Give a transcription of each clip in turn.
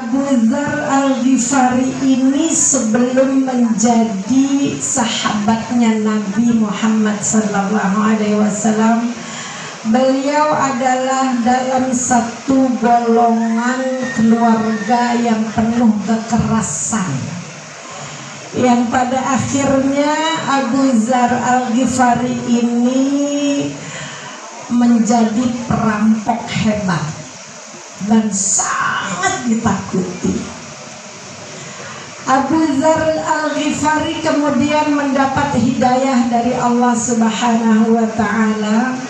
Abu Dzar Al-Ghifari ini sebelum menjadi sahabatnya Nabi Muhammad SAW, beliau adalah dalam satu golongan keluarga yang penuh kekerasan, yang pada akhirnya Abu Dzar Al-Ghifari ini menjadi perampok hebat dan sangat ditakuti. Abu Dzar Al-Ghifari kemudian mendapat hidayah dari Allah Subhanahu wa Ta'ala,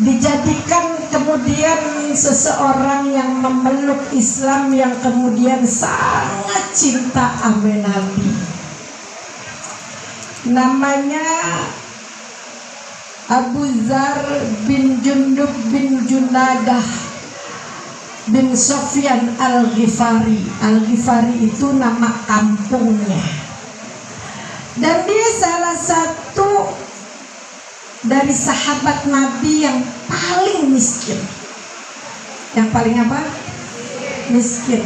dijadikan kemudian seseorang yang memeluk Islam, yang kemudian sangat cinta sama Nabi. Namanya Abu Dzar bin Jundub bin Junadah bin Sofyan Al-Ghifari. Al-Ghifari itu nama kampungnya. Dan dia salah satu dari sahabat Nabi yang paling miskin. Yang paling apa? Miskin.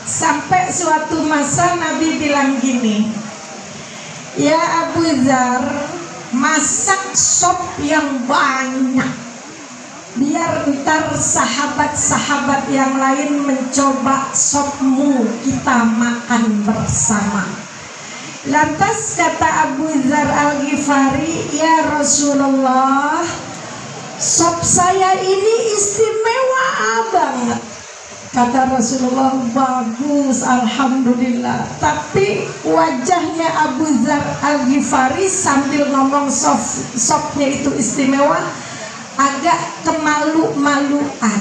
Sampai suatu masa Nabi bilang gini, "Ya Abu Dzar, masak sop yang banyak, biar ntar sahabat-sahabat yang lain mencoba sopmu, kita makan bersama." Lantas kata Abu Dzar Al-Ghifari, "Ya Rasulullah, sop saya ini istimewa banget." Kata Rasulullah, "Bagus, alhamdulillah." Tapi wajahnya Abu Dzar Al-Ghifari sambil ngomong sopnya itu istimewa, agak kemalu-maluan.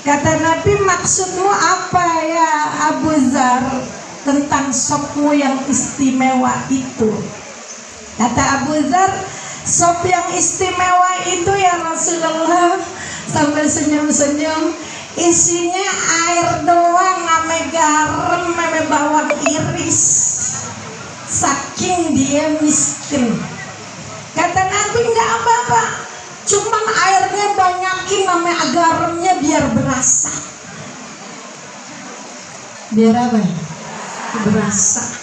Kata Nabi, "Maksudmu apa ya Abu Dzar tentang sopmu yang istimewa itu?" Kata Abu Dzar, "Sop yang istimewa itu ya Rasulullah," sambil senyum-senyum, "isinya air doang, ame garam, ame bawang iris, saking dia miskin." Kata Nabi, "Enggak apa-apa, cuman airnya banyakin, ame garamnya biar berasa." Biar apa? Berasa.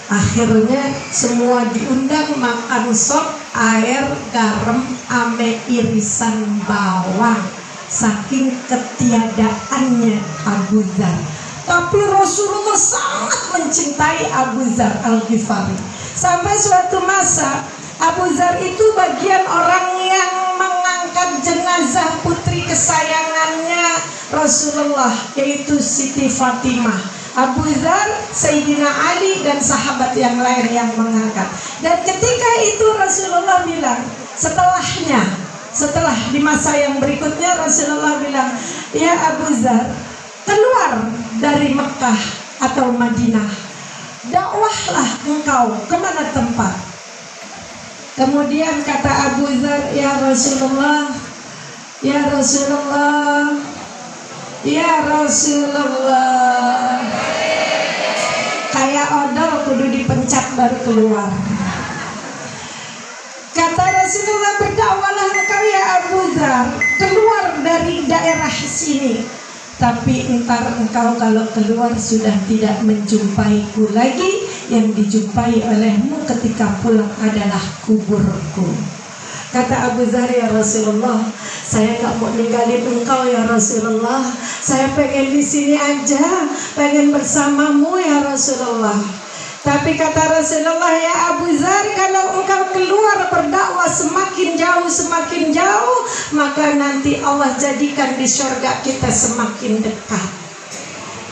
Akhirnya semua diundang makan sop, air, garam, ame irisan bawang, saking ketiadaannya Abu Dzar. Tapi Rasulullah sangat mencintai Abu Dzar Al-Ghifari. Sampai suatu masa Abu Dzar itu bagian orang yang mengangkat jenazah putri kesayangannya Rasulullah, yaitu Siti Fatimah. Abu Dzar, Sayyidina Ali, dan sahabat yang lain yang mengangkat. Dan ketika itu Rasulullah bilang, setelah di masa yang berikutnya Rasulullah bilang, "Ya Abu Dzar, keluar dari Mekah atau Madinah, dakwahlah engkau kemana tempat." Kemudian kata Abu Dzar, "Ya Rasulullah, ya Rasulullah, ya Rasulullah." Kayak odol kudu dipencet baru keluar. Kata Rasulullah, "Berdakwahlah engkau ya Abu Dzar, keluar dari daerah sini. Tapi entar engkau kalau keluar sudah tidak menjumpaiku lagi. Yang dijumpai olehmu ketika pulang adalah kuburku." Kata Abu Dzar, "Ya Rasulullah, saya nggak mau ninggalin engkau ya Rasulullah. Saya pengen di sini aja, pengen bersamamu ya Rasulullah." Tapi kata Rasulullah, "Ya Abu Dzar, kalau engkau keluar berdakwah semakin jauh, maka nanti Allah jadikan di surga kita semakin dekat."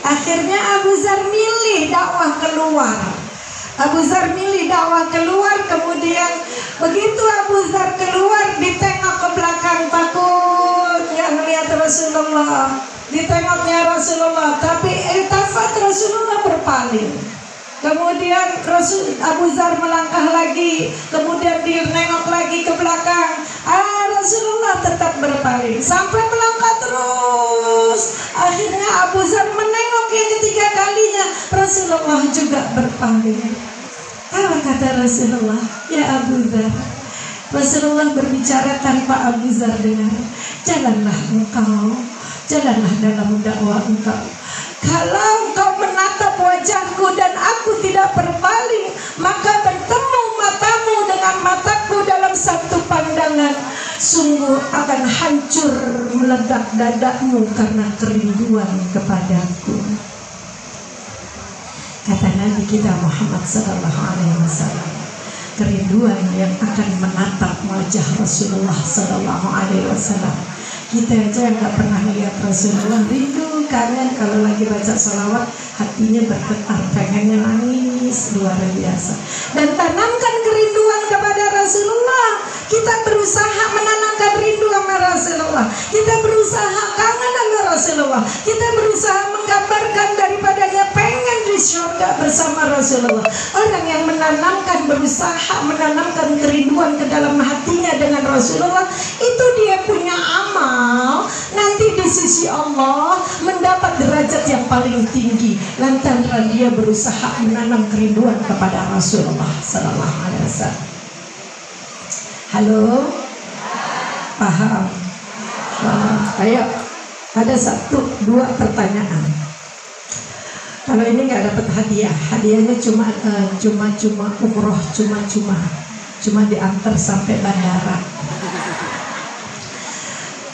Akhirnya Abu Dzar milih dakwah keluar. Kemudian begitu Abu Dzar keluar, ditengok ke belakang, takut nggak ngeliat Rasulullah. Ditengoknya Rasulullah, tapi iltafat, Rasulullah berpaling. Kemudian Abu Dzar melangkah lagi, kemudian dinengok lagi ke belakang. Rasulullah tetap berpaling sampai melangkah terus. Akhirnya Abu Dzar menengok yang ketiga kalinya, Rasulullah juga berpaling. Apa kata Rasulullah? "Ya Abu Dzar." Rasulullah berbicara tanpa Abu Dzar dengar, "Janganlah engkau jalanlah dalam dakwah engkau. Kalau engkau menatap wajahku dan aku tidak berpaling, maka bertemu matamu dengan mataku dalam satu pandangan, sungguh akan hancur meledak dadamu karena kerinduan kepadaku. Kata Nabi kita Muhammad sallallahu alaihi wasallam, kerinduan yang akan menatap wajah Rasulullah sallallahu alaihi wasallam. Kita aja yang gak pernah lihat Rasulullah rindu, kangen. Kalau lagi baca salawat hatinya bergetar, pengennya nangis luar biasa. Dan tanamkan kerinduan kepada Rasulullah. Kita berusaha menanamkan rindu sama Rasulullah. Kita berusaha kangen sama Rasulullah. Kita berusaha menggambarkan daripadanya pengen di surga bersama Rasulullah. Orang yang menanamkan, berusaha menanamkan kerinduan ke dalam hatinya dengan Rasulullah, itu dia punya amal nanti di sisi Allah mendapat derajat yang paling tinggi lantaran dia berusaha menanam kerinduan kepada Rasulullah sallallahu alaihi wasallam. Halo? Paham? Ayo, ada 1-2 pertanyaan. Kalau ini nggak dapat hadiah, hadiahnya cuma umroh, cuma diantar sampai bandara.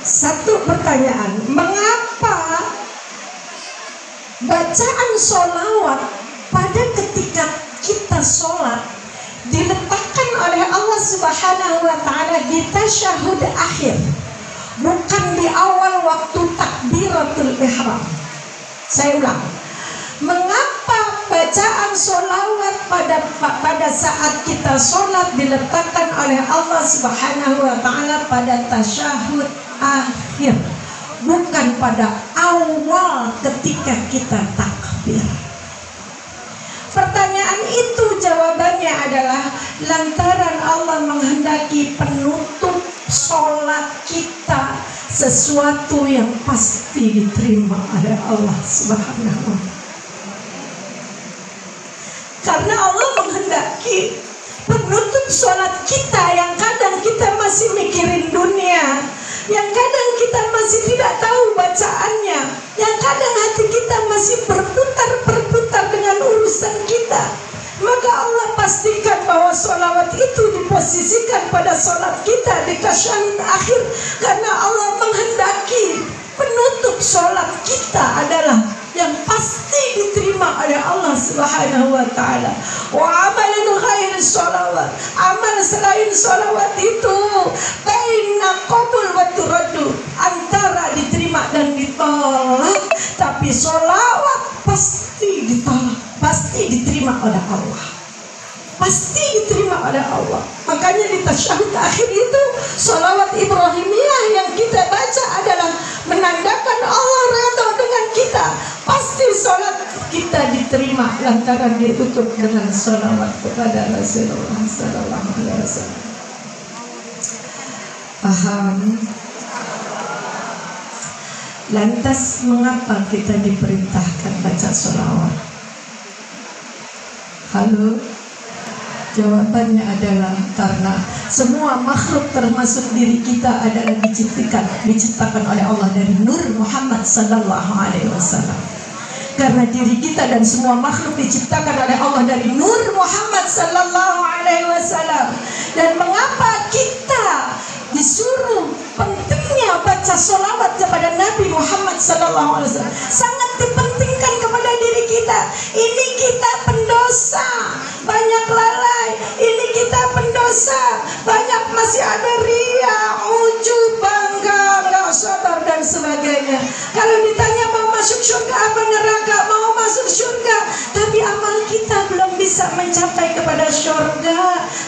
1 pertanyaan, mengapa bacaan sholawat pada ketika kita sholat diletakkan oleh Allah Subhanahu wa ta'ala di tasyahud akhir, bukan di awal waktu takbiratul ihram? Saya ulang, mengapa bacaan sholawat pada saat kita sholat diletakkan oleh Allah Subhanahu wa ta'ala pada tasyahud akhir, bukan pada awal ketika kita takbir? Pertanyaan itu jawabannya adalah lantaran Allah menghendaki penutup sholat kita sesuatu yang pasti diterima oleh Allah Subhanahu wa ta'ala. Karena Allah menghendaki penutup sholat kita yang kadang kita masih mikirin dunia, yang kadang kita masih tidak tahu bacaannya, yang kadang hati kita masih berputar-berputar dengan urusan kita, maka Allah pastikan bahwa sholawat itu diposisikan pada sholat kita di tasyahud akhir, karena Allah menghendaki penutup sholat kita adalah yang pasti diterima oleh Allah Subhanahu wa ta'ala. Wa amalul khair sholawat, amal selain sholawat itu baina qabul wa turaddu, antara diterima dan ditolak. Tapi sholawat pasti ditolak, pasti diterima oleh Allah, pasti diterima oleh Allah. Makanya di tasyahud akhir itu sholawat Ibrahimiyah yang kita baca adalah menandakan Allah redha dengan kita. Pasti sholat kita diterima lantaran ditutup dengan sholawat kepada Rasulullah sallallahu alaihi wasallam. Paham? Lantas mengapa kita diperintahkan baca sholawat? Halo? Jawabannya adalah karena semua makhluk termasuk diri kita adalah diciptakan oleh Allah dari nur Muhammad sallallahu alaihi wasallam. Karena diri kita dan semua makhluk diciptakan oleh Allah dari nur Muhammad sallallahu alaihi wasallam. Dan mengapa kita disuruh pentingnya baca sholawat kepada Nabi Muhammad sallallahu alaihi wasallam? Sangat dipentingkan kepada diri kita. Ini kita pendosa, banyak lalai. Ini kita pendosa, banyak masih ada ria, ujub, bangga, nggak sabar dan sebagainya. Kalau ditanya mau masuk surga apa neraka, mau masuk surga, tapi amal kita belum bisa mencapai kepada surga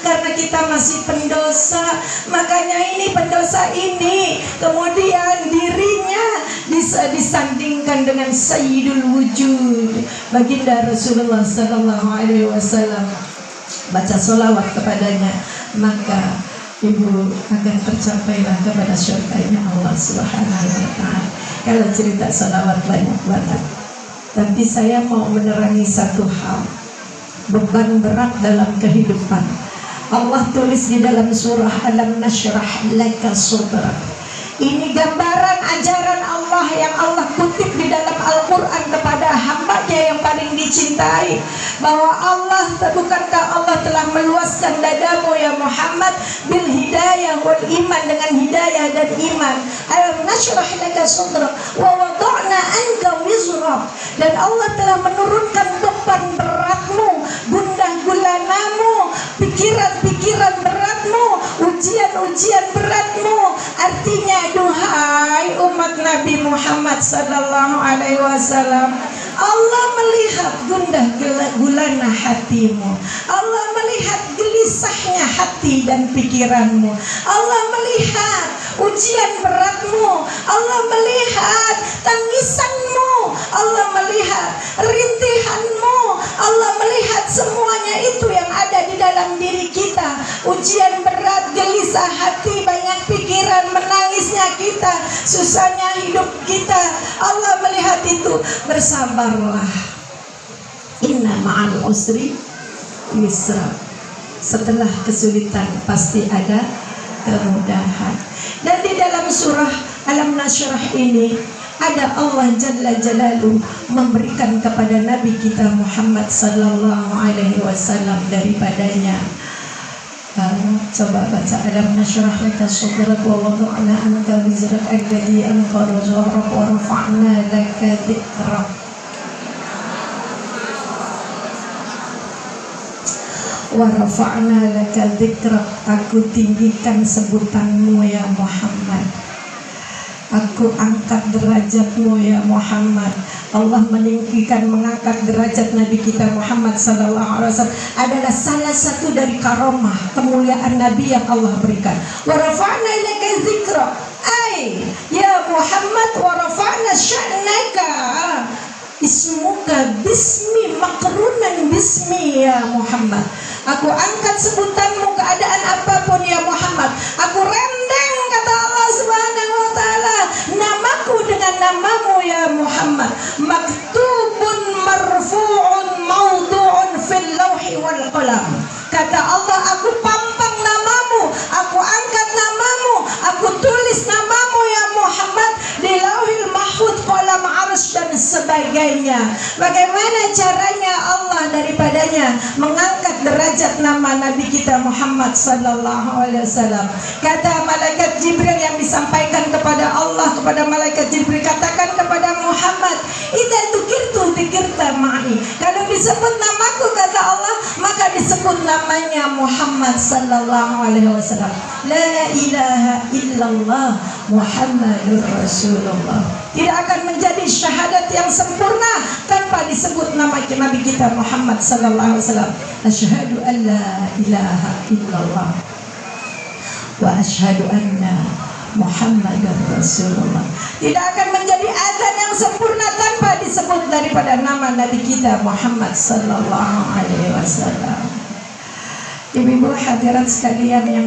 karena kita masih pendosa. Makanya ini pendosa ini kemudian dirinya bisa disandingkan dengan Sayyidul Wujud, baginda Rasulullah sallallahu alaihi wasallam. Baca sholawat kepadanya, maka ibu akan tercapailah kepada surganya Allah Subhanahu wa ta'ala. Kalau cerita sholawat banyak banget, tapi saya mau menerangi satu hal, beban berat dalam kehidupan. Allah tulis di dalam surah Alam Nashrah Laka Sadrak, Ini gambaran ajaran Allah yang Allah kutip di dalam Al-Quran kepada hamba-Nya yang paling dicintai, bahwa Allah, bukankah Allah telah meluaskan dadamu ya Muhammad bil hidayah wal iman, dengan hidayah dan iman. Alam nashrah laka sadrak wa wada'na anka wizrak, dan Allah telah menurunkan beban beratmu, gundah gulanamu, pikiran-pikiran beratmu, ujian-ujian beratmu. Artinya, duhai umat Nabi Muhammad sallallahu alaihi wasallam, Allah melihat gundah gulana hatimu, Allah melihat gelisahnya hati dan pikiranmu, Allah melihat ujian beratmu, Allah melihat tangisanmu, Allah melihat rintihanmu, Allah melihat semuanya itu yang ada di dalam diri kita. Ujian berat, gelisah hati, banyak pikiran, menangisnya kita, susahnya hidup kita, Allah melihat itu. Bersabarlah, inna ma'al usri yusra, setelah kesulitan pasti ada kemudahan. Dan di dalam surah Alam Nashrah ini ada Allah Jalla Jalaluhu memberikan kepada Nabi kita Muhammad sallallahu alaihi wasallam daripadanya. Coba baca Alam Nashrah laka sadrak wa wada'na anka wizrak alladhi anqadha dhahrak wa rafa'na laka dhikrak. Wa rafa'na laka dhikrak, aku tinggikan sebutanmu ya Muhammad, aku angkat derajatmu ya Muhammad. Allah meninggikan, mengangkat derajat Nabi kita Muhammad sallallahu alaihi wasallam adalah salah satu dari karomah kemuliaan Nabi yang Allah berikan. Wa rafa'na laka dzikra, ai ya Muhammad, wa rafa'na sya'naka, ismuka bismi maqrunan bismi ya Muhammad. Aku angkat sebutanmu keadaan apapun ya Muhammad. Aku rendeng, kata Allah Subhanahu wa taala, namaku dengan namamu ya Muhammad. Maktubun marfu'un mawdu'un fil lauhi wal qalam. Kata Allah, aku pampang namamu, aku angkat namamu, aku tulis namamu ya Muhammad di lauhil mahfuz, qalam, arsy dan sebagainya. Bagaimana caranya Allah daripadanya mengangkat derajat nama Nabi kita Muhammad sallallahu alaihi wasallam? Kata malaikat Jibril yang disampaikan kepada Allah, kepada malaikat Jibril, katakan kepada Muhammad, idza dzukirtu dzikirta ma'i. Kalau disebut namaku, kata Allah, maka disebut namanya Muhammad sallallahu alaihi wasallam. La ilaha illallah Muhammadur Rasulullah. Tidak akan menjadi syahadat yang sempurna tanpa disebut nama Nabi kita Muhammad sallallahu alaihi wasallam. Asyhadu an la ilaha illallah wa asyhadu anna Muhammadar Rasulullah. Tidak akan menjadi azan yang sempurna tanpa disebut daripada nama Nabi kita Muhammad sallallahu alaihi wasallam. Ibu-ibu hadirat sekalian yang